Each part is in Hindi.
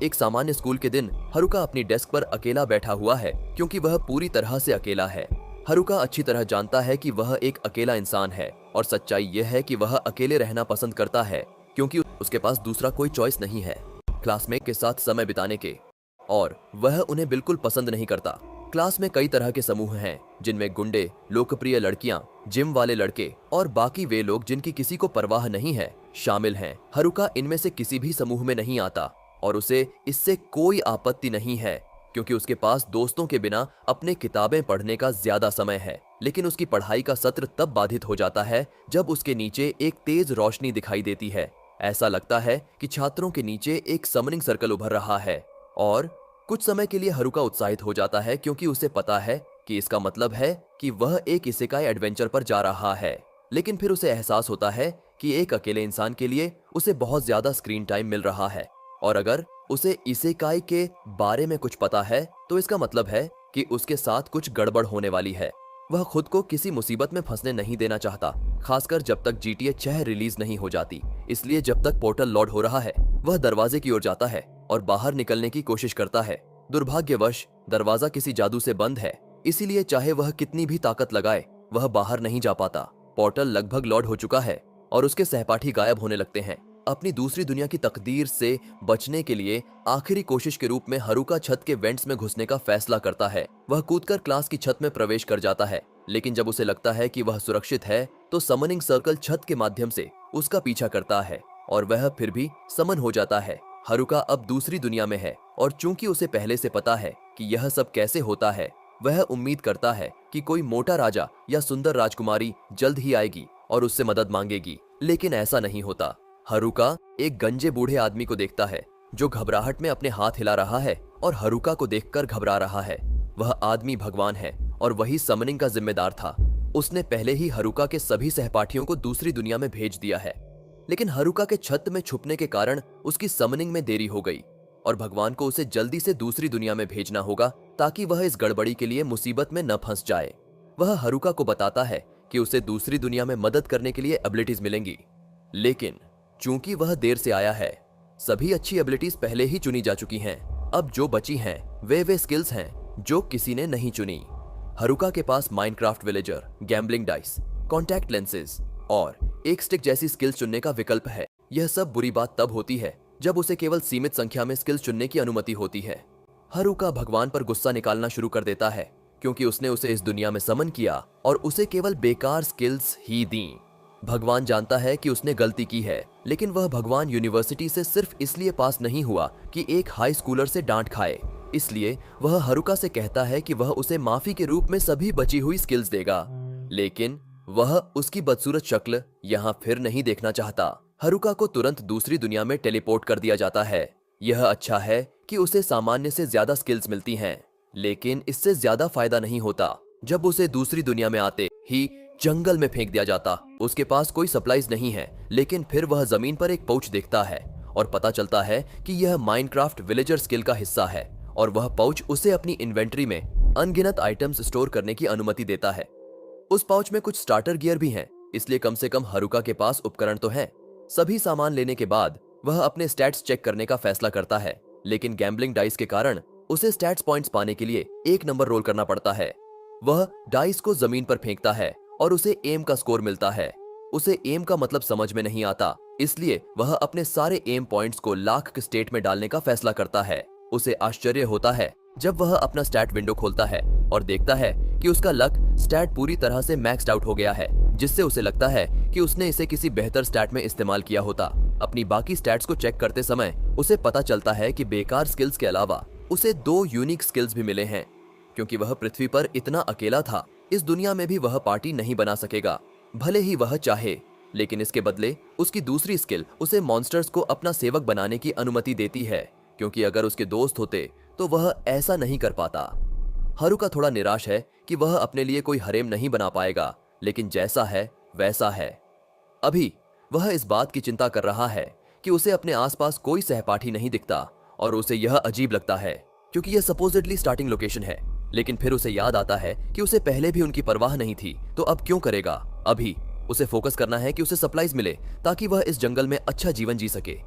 एक सामान्य स्कूल के दिन हरुका अपनी डेस्क पर अकेला बैठा हुआ है क्योंकि वह पूरी तरह से अकेला है। हरुका अच्छी तरह जानता है कि वह एक अकेला इंसान है और सच्चाई यह है कि वह अकेले रहना पसंद करता है क्योंकि उसके पास दूसरा कोई चॉइस नहीं है क्लासमेट के साथ समय बिताने के, और वह उन्हें बिल्कुल पसंद नहीं करता। क्लास में कई तरह के समूह हैं जिनमें गुंडे, लोकप्रिय लड़कियां, जिम वाले लड़के और बाकी वे लोग जिनकी किसी को परवाह नहीं है शामिल हैं। हरुका इनमें से किसी भी समूह में नहीं आता और उसे इससे कोई आपत्ति नहीं है क्योंकि उसके पास दोस्तों के बिना अपने किताबें पढ़ने का ज्यादा समय है। लेकिन उसकी पढ़ाई का सत्र तब बाधित हो जाता है जब उसके नीचे एक तेज रोशनी दिखाई देती है। ऐसा लगता है कि छात्रों के नीचे एक समनिंग सर्कल उभर रहा है और कुछ समय के लिए हरुका उत्साहित हो जाता है क्योंकि उसे पता है कि इसका मतलब है कि वह एक इसेकाई एडवेंचर पर जा रहा है। लेकिन फिर उसे एहसास होता है कि एक अकेले इंसान के लिए उसे बहुत ज्यादा स्क्रीन टाइम मिल रहा है और अगर उसे इसेकाई के बारे में कुछ पता है तो इसका मतलब है कि उसके साथ कुछ गड़बड़ होने वाली है। वह खुद को किसी मुसीबत में फंसने नहीं देना चाहता, खासकर जब तक GTA 6 रिलीज नहीं हो जाती। इसलिए जब तक पोर्टल लोड हो रहा है वह दरवाजे की ओर जाता है और बाहर निकलने की कोशिश करता है। दुर्भाग्यवश दरवाजा किसी जादू से बंद है, इसीलिए चाहे वह कितनी भी ताकत लगाए वह बाहर नहीं जा पाता। पोर्टल लगभग लोड हो चुका है और उसके सहपाठी गायब होने लगते हैं। अपनी दूसरी दुनिया की तकदीर से बचने के लिए आखिरी कोशिश के रूप में हरुका छत के वेंट्स में घुसने का फैसला करता है। वह कूदकर क्लास की छत में प्रवेश कर जाता है, लेकिन जब उसे लगता है कि वह सुरक्षित है तो समनिंग सर्कल छत के माध्यम से उसका पीछा करता है और वह फिर भी समन हो जाता है। हरुका अब दूसरी दुनिया में है और चूंकि उसे पहले से पता है कि यह सब कैसे होता है, वह उम्मीद करता है कि कोई मोटा राजा या सुंदर राजकुमारी जल्द ही आएगी और उससे मदद मांगेगी, लेकिन ऐसा नहीं होता। हरुका एक गंजे बूढ़े आदमी को देखता है जो घबराहट में अपने हाथ हिला रहा है और हरुका को देखकर घबरा रहा है। वह आदमी भगवान है और वही समनिंग का जिम्मेदार था। उसने पहले ही हरुका के सभी सहपाठियों को दूसरी दुनिया में भेज दिया है, लेकिन हरुका के छत में छुपने के कारण उसकी समनिंग में देरी हो गई और भगवान को उसे जल्दी से दूसरी दुनिया में भेजना होगा ताकि वह इस गड़बड़ी के लिए मुसीबत में न फंस जाए। वह हरुका को बताता है कि उसे दूसरी दुनिया में मदद करने के लिए एबिलिटीज मिलेंगी, लेकिन चूंकि वह देर से आया है, सभी अच्छी एबिलिटीज पहले ही चुनी जा चुकी हैं। अब जो बची हैं वे स्किल्स हैं जो किसी ने नहीं चुनी। हरुका के पास Minecraft villager, gambling dice, contact lenses और एक स्टिक जैसी स्किल्स चुनने का विकल्प है। यह सब बुरी बात तब होती है जब उसे केवल सीमित संख्या में स्किल्स चुनने की अनुमति होती है। हरुका भगवान पर गुस्सा निकालना शुरू कर देता है क्योंकि उसने उसे इस दुनिया में समन किया और उसे केवल बेकार स्किल्स ही दी। भगवान जानता है कि उसने गलती की है, लेकिन वह भगवान यूनिवर्सिटी से सिर्फ इसलिए पास नहीं हुआ कि एक हाई स्कूलर से डांट खाए। इसलिए वह हरुका से कहता है कि वह उसे माफी के रूप में सभी बची हुई स्किल्स देगा, लेकिन वह उसकी बदसूरत शक्ल यहाँ फिर नहीं देखना चाहता। हरुका को तुरंत दूसरी दुनिया में टेलीपोर्ट कर दिया जाता है। यह अच्छा है कि उसे सामान्य से ज्यादा स्किल्स मिलती हैं, लेकिन इससे ज्यादा फायदा नहीं होता जब उसे दूसरी दुनिया में आते ही जंगल में फेंक दिया जाता। उसके पास कोई सप्लाईज नहीं है, लेकिन फिर वह जमीन पर एक पाउच देखता है और पता चलता है कि यह माइनक्राफ्ट विलेजर स्किल का हिस्सा है और वह पाउच उसे अपनी इन्वेंट्री में अनगिनत आइटम्स स्टोर करने की अनुमति देता है। उस पाउच में कुछ स्टार्टर गियर भी हैं, इसलिए कम से कम हरुका के पास उपकरण तो हैं। सभी सामान लेने के बाद वह अपने स्टैट्स चेक करने का फैसला करता है, लेकिन गैम्बलिंग डाइस के कारण उसे स्टैट्स पॉइंट्स पाने के लिए 1 नंबर रोल करना पड़ता है। वह डाइस को जमीन पर फेंकता है और उसे एम का स्कोर मिलता है। उसे एम का मतलब समझ में नहीं आता, इसलिए वह अपने सारे एम पॉइंट्स को लाख के स्टेट में डालने का फैसला करता है। उसे आश्चर्य होता है जब वह अपना स्टैट विंडो खोलता है और देखता है कि उसका लक स्टैट पूरी तरह से मैक्स्ड आउट हो गया है, जिससे उसे लगता है कि उसने इसे किसी बेहतर स्टैट में इस्तेमाल किया होता। अपनी बाकी स्टैट्स को चेक करते समय उसे पता चलता है कि बेकार स्किल्स के अलावा उसे 2 यूनिक स्किल्स भी मिले हैं। क्योंकि वह पृथ्वी पर इतना अकेला था, इस दुनिया में भी वह पार्टी नहीं बना सकेगा, भले ही वह चाहे। लेकिन इसके बदले उसकी दूसरी स्किल उसे मॉन्स्टर्स को अपना सेवक बनाने की अनुमति देती है, क्योंकि अगर उसके दोस्त होते तो वह ऐसा नहीं कर पाता। हरुका थोड़ा निराश है कि वह अपने लिए कोई हरेम नहीं बना पाएगा, लेकिन जैसा है वैसा है। अभी वह इस बात की चिंता कर रहा है कि उसे अपने आसपास कोई सहपाठी नहीं दिखता और उसे यह अजीब लगता है क्योंकि यह सपोजिटली स्टार्टिंग लोकेशन है। लेकिन फिर उसे याद आता है कि उसे पहले भी उनकी परवाह नहीं थी, तो अब क्यों करेगा। अभी उसे फोकस करना है कि उसे सप्लाईज मिले ताकि वह इस जंगल में अच्छा जीवन जी सके।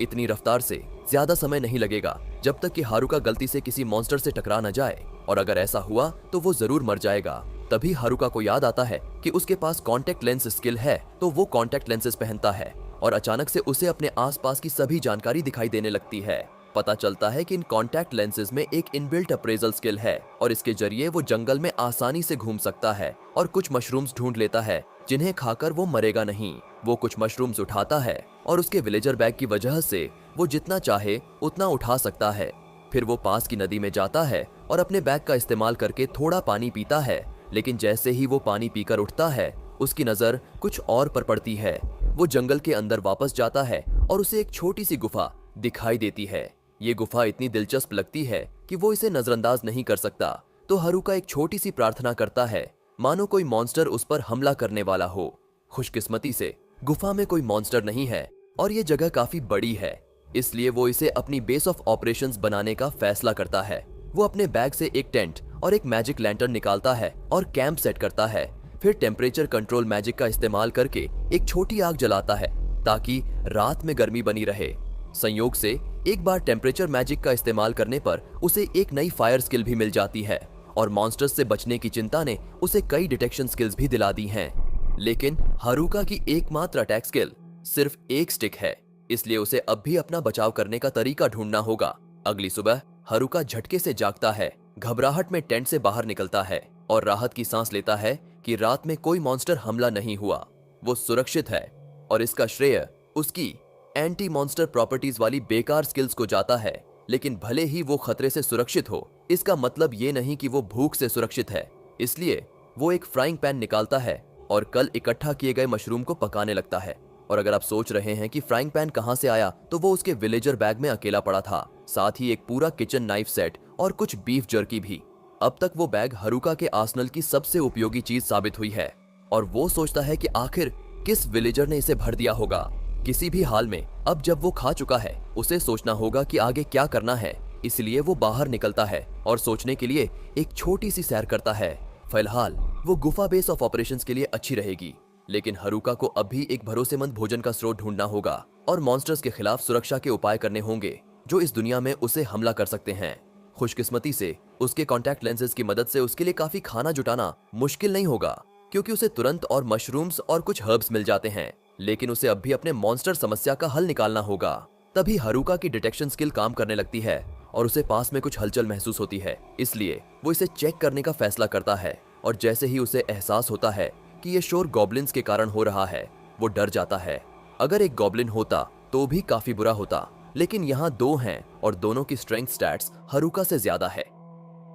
इतनी रफ्तार से ज्यादा समय नहीं लगेगा जब तक कि हारुका गलती से किसी मॉन्स्टर से टकरा न जाए, और अगर ऐसा हुआ तो वो जरूर मर जाएगा। तभी हारुका को याद आता है कि उसके पास कॉन्टेक्ट लेंस स्किल है, तो वो कॉन्टेक्ट लेंसेज पहनता है और अचानक से उसे अपने आसपास की सभी जानकारी दिखाई देने लगती है। पता चलता है कि इन कॉन्टैक्ट लेंसेज में एक इनबिल्ट अप्रेजल स्किल है और इसके जरिए वो जंगल में आसानी से घूम सकता है और कुछ मशरूम्स ढूंढ लेता है जिन्हें खाकर वो मरेगा नहीं। वो कुछ मशरूम्स उठाता है और उसके विलेजर बैग की वजह से वो जितना चाहे उतना उठा सकता है। फिर वो पास की नदी में जाता है और अपने बैग का इस्तेमाल करके थोड़ा पानी पीता है, लेकिन जैसे ही वो पानी पीकर उठता है उसकी नजर कुछ और पर पड़ती है। वो जंगल के अंदर वापस जाता है और उसे एक छोटी सी गुफा दिखाई देती है। ये गुफा इतनी दिलचस्प लगती है कि वो इसे नजरअंदाज नहीं कर सकता। तो हारुका एक छोटी सी प्रार्थना करता है, मानो कोई मॉन्स्टर उस पर हमला करने वाला हो। खुशकिस्मती से गुफा में कोई मॉन्स्टर नहीं है और ये जगह काफी बड़ी है, इसलिए वो इसे अपनी बेस ऑफ ऑपरेशंस बनाने का फैसला करता है। वो अपने बैग से एक टेंट और एक मैजिक लैंटर्न निकालता है और कैंप सेट करता है। फिर टेम्परेचर कंट्रोल मैजिक का इस्तेमाल करके एक छोटी आग जलाता है ताकि रात में गर्मी बनी रहे। संयोग से एक बार टेम्परेचर मैजिक का इस्तेमाल करने पर उसे एक नई फायर स्किल भी मिल जाती है और मॉन्स्टर्स से बचने की चिंता ने उसे कई डिटेक्शन स्किल्स भी दिला दी हैं। लेकिन हारुका की एकमात्र अटैक स्किल सिर्फ एक स्टिक है, इसलिए उसे अब भी अपना बचाव करने का तरीका ढूंढना होगा। अगली सुबह हारुका झटके से जागता है, घबराहट में टेंट से बाहर निकलता है और राहत की सांस लेता है कि रात में कोई मॉन्स्टर हमला नहीं हुआ, वो सुरक्षित है और इसका श्रेय उसकी एंटी मॉन्स्टर प्रॉपर्टीज वाली बेकार स्किल्स को जाता है। लेकिन भले ही वो खतरे से सुरक्षित हो, इसका मतलब ये नहीं कि वो भूख से सुरक्षित है। इसलिए वो एक फ्राइंग पैन निकालता है और कल इकट्ठा किए गए मशरूम को पकाने लगता है। और अगर आप सोच रहे हैं कि फ्राइंग पैन कहां से आया, तो वो उसके विलेजर बैग में अकेला पड़ा था, साथ ही एक पूरा किचन नाइफ सेट और कुछ बीफ जर्की भी। अब तक वो बैग हारुका के आर्सेनल की सबसे उपयोगी चीज साबित हुई है और वो सोचता है कि आखिर किस विलेजर ने इसे भर दिया होगा। किसी भी हाल में अब जब वो खा चुका है, उसे सोचना होगा कि आगे क्या करना है, इसलिए वो बाहर निकलता है और सोचने के लिए एक छोटी सी सैर करता है। फिलहाल वो गुफा बेस ऑफ ऑपरेशंस के लिए अच्छी रहेगी, लेकिन हारुका को अब भी एक भरोसेमंद भोजन का स्रोत ढूंढना होगा और मॉन्स्टर्स के खिलाफ सुरक्षा के उपाय करने होंगे जो इस दुनिया में उसे हमला कर सकते हैं। खुशकिस्मती से उसके कॉन्टैक्ट लेंसेज की मदद से उसके लिए काफी खाना जुटाना मुश्किल नहीं होगा, क्योंकि उसे तुरंत और मशरूम्स और कुछ हर्ब्स मिल जाते हैं। लेकिन उसे अब भी अपने मॉन्स्टर समस्या का हल निकालना होगा। तभी हारुका की डिटेक्शन स्किल काम करने लगती है और उसे पास में कुछ हलचल महसूस होती है, इसलिए वो इसे चेक करने का फैसला करता है। और जैसे ही उसे एहसास होता है कि ये शोर गॉब्लिन्स के कारण हो रहा है, वो डर जाता है। अगर एक गॉब्लिन होता तो भी काफी बुरा होता, लेकिन यहाँ दो हैं और दोनों की स्ट्रेंथ स्टैट्स हारुका से ज्यादा है।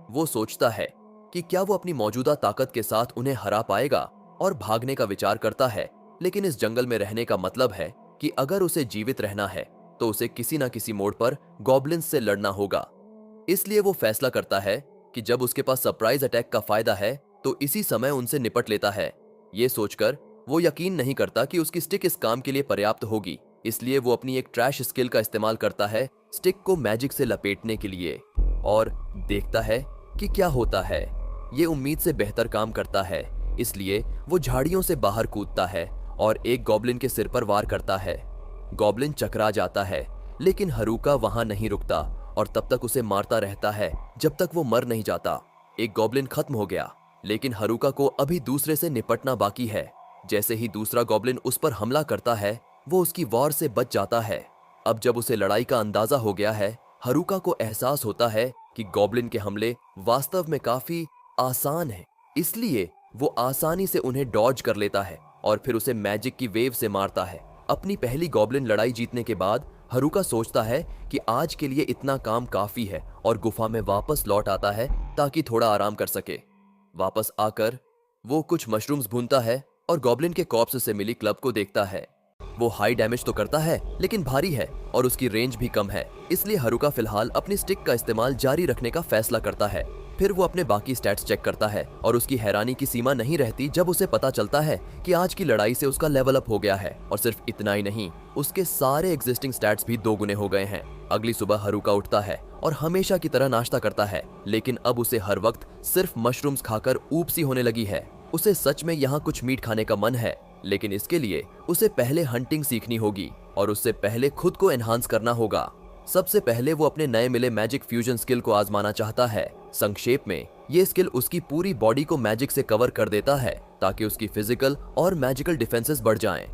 वो सोचता है कि क्या वो अपनी मौजूदा ताकत के साथ उन्हें हरा पाएगा और भागने का विचार करता है। लेकिन इस जंगल में रहने का मतलब है कि अगर उसे जीवित रहना है तो उसे किसी न किसी मोड़ पर गॉब्लिन्स से लड़ना होगा। इसलिए वो फैसला करता है कि जब उसके पास सरप्राइज अटैक का फायदा है तो इसी समय उनसे निपट लेता है। ये सोचकर वो यकीन नहीं करता कि उसकी स्टिक इस काम के लिए पर्याप्त होगी, इसलिए वो अपनी एक ट्रैश स्किल का इस्तेमाल करता है स्टिक को मैजिक से लपेटने के लिए और देखता है कि क्या होता है। ये उम्मीद से बेहतर काम करता है, इसलिए वो झाड़ियों से बाहर कूदता है और एक गॉब्लिन के सिर पर वार करता है। गॉब्लिन चकरा जाता है, लेकिन हारुका वहां नहीं रुकता और तब तक उसे मारता रहता है जब तक वो मर नहीं जाता। एक गॉब्लिन खत्म हो गया, लेकिन हारुका को अभी दूसरे से निपटना बाकी है। जैसे ही दूसरा गॉब्लिन उस पर हमला करता है, वो उसकी वार से बच जाता है। अब जब उसे लड़ाई का अंदाजा हो गया है, हारुका को एहसास होता है कि गॉब्लिन के हमले वास्तव में काफी आसान है, इसलिए वो आसानी से उन्हें डॉज कर लेता है और फिर उसे मैजिक की वेव से मारता है। अपनी पहली गॉब्लिन लड़ाई जीतने के बाद हारुका सोचता है कि आज के लिए इतना काम काफी है और गुफा में वापस लौट आता है ताकि थोड़ा आराम कर सके। वापस आकर वो कुछ मशरूम्स भूनता है और गॉब्लिन के कॉर्प्स से मिली क्लब को देखता है। वो हाई डैमेज तो करता है, लेकिन भारी है और उसकी रेंज भी कम है, इसलिए हारुका फिलहाल अपनी स्टिक का इस्तेमाल जारी रखने का फैसला करता है। फिर वो अपने बाकी स्टैट्स चेक करता है और उसकी हैरानी की सीमा नहीं रहती जब उसे पता चलता है कि आज की लड़ाई से उसका लेवल अप हो गया है। और सिर्फ इतना ही नहीं, उसके सारे एग्जिस्टिंग स्टैट्स भी 2 गुने हो गए हैं। अगली सुबह हारुका उठता है और हमेशा की तरह नाश्ता करता है, लेकिन अब उसे हर वक्त सिर्फ मशरूम्स खाकर ऊब सी होने लगी है। उसे सच में यहाँ कुछ मीट खाने का मन है, लेकिन इसके लिए उसे पहले हंटिंग सीखनी होगी। और उससे पहले खुद को एनहांस करना होगा। सबसे पहले वो अपने नए मिले मैजिक फ्यूजन स्किल को आजमाना चाहता है। संक्षेप में ये स्किल उसकी पूरी बॉडी को मैजिक से कवर कर देता है ताकि उसकी फिजिकल और मैजिकल डिफेंसेस बढ़ जाएं।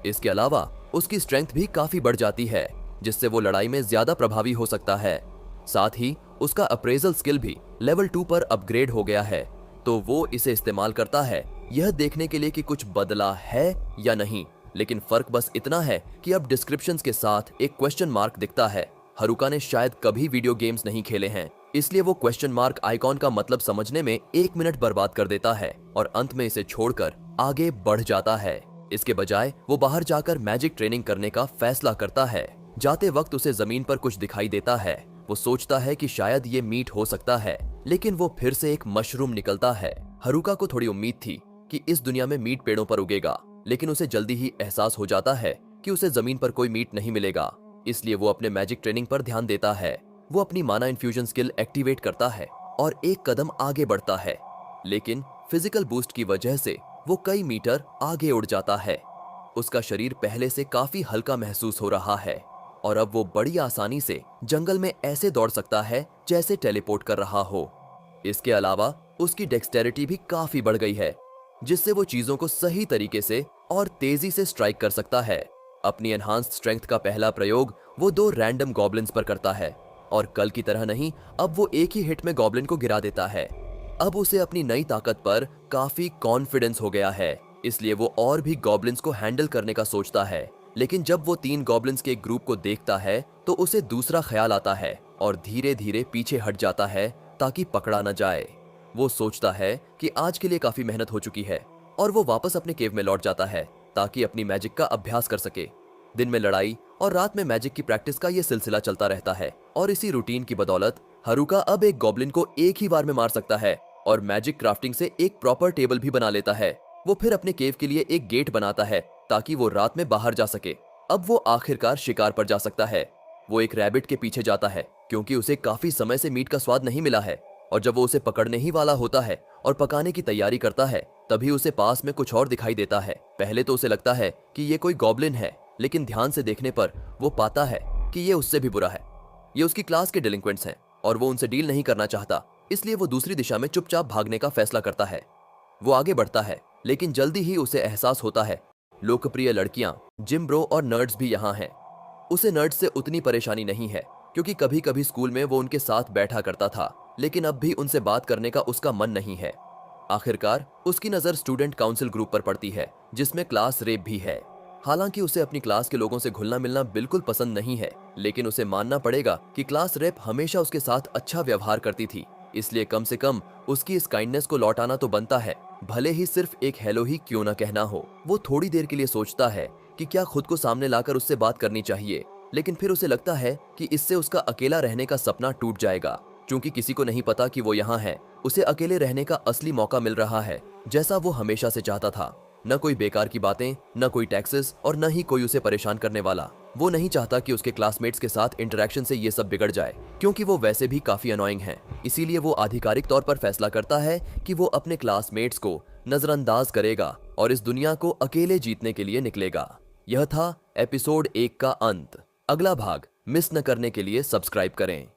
इसके अलावा उसकी स्ट्रेंथ भी काफी बढ़ जाती है, जिससे वो लड़ाई में ज्यादा प्रभावी हो सकता है। साथ ही उसका अप्रेजल स्किल भी लेवल 2 पर अपग्रेड हो गया है, तो वो इसे इस्तेमाल करता है यह देखने के लिए कि कुछ बदला है या नहीं। लेकिन फर्क बस इतना है कि अब डिस्क्रिप्शंस के साथ एक क्वेश्चन मार्क दिखता है। हरुका ने शायद कभी वीडियो गेम्स नहीं खेले हैं, इसलिए वो क्वेश्चन मार्क आइकॉन का मतलब समझने में 1 मिनट बर्बाद कर देता है और अंत में इसे छोड़कर आगे बढ़ जाता है। इसके बजाय वो बाहर जाकर मैजिक ट्रेनिंग करने का फैसला करता है। जाते वक्त उसे जमीन पर कुछ दिखाई देता है। वो सोचता है कि शायद ये मीट हो सकता है, लेकिन वो फिर से एक मशरूम निकलता है। हरुका को थोड़ी उम्मीद थी कि इस दुनिया में मीट पेड़ों पर उगेगा, लेकिन उसे जल्दी ही एहसास हो जाता है कि उसे जमीन पर कोई मीट नहीं मिलेगा। इसलिए वो अपने मैजिक ट्रेनिंग पर ध्यान देता है। वो अपनी माना इन्फ्यूजन स्किल एक्टिवेट करता है और एक कदम आगे बढ़ता है, लेकिन फिजिकल बूस्ट की वजह से वो कई मीटर आगे उड़ जाता है। उसका शरीर पहले से काफी हल्का महसूस हो रहा है और अब वो बड़ी आसानी से जंगल में ऐसे दौड़ सकता है जैसे टेलीपोर्ट कर रहा हो। इसके अलावा उसकी डेक्सटेरिटी भी काफी बढ़ गई है, जिससे वो चीजों को सही तरीके से और तेजी से स्ट्राइक कर सकता है। अपनी एनहांस्ड स्ट्रेंथ का पहला प्रयोग वो 2 रैंडम गॉब्लिन्स पर करता है और कल की तरह नहीं, अब वो एक ही हिट में गॉब्लिन को गिरा देता है। अब उसे अपनी नई ताकत पर काफी कॉन्फिडेंस हो गया है, इसलिए वो और भी गॉब्लिन्स को हैंडल करने का सोचता है। लेकिन जब वो 3 गॉब्लिन्स के एक ग्रुप को देखता है तो उसे दूसरा ख्याल आता है और धीरे धीरे पीछे हट जाता है ताकि पकड़ा न जाए। वो सोचता है कि आज के लिए काफी मेहनत हो चुकी है और वो वापस अपने केव में लौट जाता है ताकि अपनी मैजिक का अभ्यास कर सके। दिन में लड़ाई और रात में मैजिक की प्रैक्टिस का ये सिलसिला चलता रहता है और इसी रूटीन की बदौलत हरुका अब एक गॉब्लिन को एक ही बार में मार सकता है और मैजिक क्राफ्टिंग से एक प्रॉपर टेबल भी बना लेता है। वो फिर अपने केव के लिए एक गेट बनाता है ताकि वो रात में बाहर जा सके। अब वो आखिरकार शिकार पर जा सकता है। वो एक रैबिट के पीछे जाता है क्योंकि उसे काफी समय से मीट का स्वाद नहीं मिला है, और जब वो उसे पकड़ने ही वाला होता है और पकाने की तैयारी करता है तभी उसे पास में कुछ और दिखाई देता है। पहले तो उसे लगता है कि ये कोई गॉब्लिन है, लेकिन ध्यान से देखने पर वो पाता है कि ये उससे भी बुरा है। ये उसकी क्लास के डिलिंक्वेंट्स हैं और वो उनसे डील नहीं करना चाहता, इसलिए वो दूसरी दिशा में चुपचाप भागने का फैसला करता है। वो आगे बढ़ता है, लेकिन जल्दी ही उसे एहसास होता है लोकप्रिय लड़कियां, जिम ब्रो और नर्ड्स भी यहाँ हैं। उसे नर्ड्स से उतनी परेशानी नहीं है क्योंकि कभी कभी स्कूल में वो उनके साथ बैठा करता था, लेकिन अब भी उनसे बात करने का उसका मन नहीं है। आखिरकार उसकी नजर स्टूडेंट काउंसिल ग्रुप पर पड़ती है जिसमें क्लास रेप भी है। हालांकि उसे अपनी क्लास के लोगों से घुलना मिलना बिल्कुल पसंद नहीं है, लेकिन उसे मानना पड़ेगा कि क्लास रेप हमेशा उसके साथ अच्छा व्यवहार करती थी, इसलिए कम से कम उसकी इस काइंडनेस को लौटाना तो बनता है, भले ही सिर्फ एक हेलो ही क्यों ना कहना हो। वो थोड़ी देर के लिए सोचता है कि क्या खुद को सामने लाकर उससे बात करनी चाहिए, लेकिन फिर उसे लगता है कि इससे उसका अकेला रहने का सपना टूट जाएगा। क्योंकि किसी को नहीं पता कि वो यहाँ है, उसे अकेले रहने का असली मौका मिल रहा है जैसा वो हमेशा से चाहता था। न कोई बेकार की बातें, न कोई टैक्सेस और न ही कोई उसे परेशान करने वाला। वो नहीं चाहता कि उसके क्लासमेट्स के साथ इंटरेक्शन से ये सब बिगड़ जाए, क्योंकि वो वैसे भी काफी अनोइंग हैं। इसीलिए वो आधिकारिक तौर पर फैसला करता है कि वो अपने क्लासमेट्स को नजरअंदाज करेगा और इस दुनिया को अकेले जीतने के लिए निकलेगा। यह था एपिसोड 1 का अंत। अगला भाग मिस न करने के लिए सब्सक्राइब करें।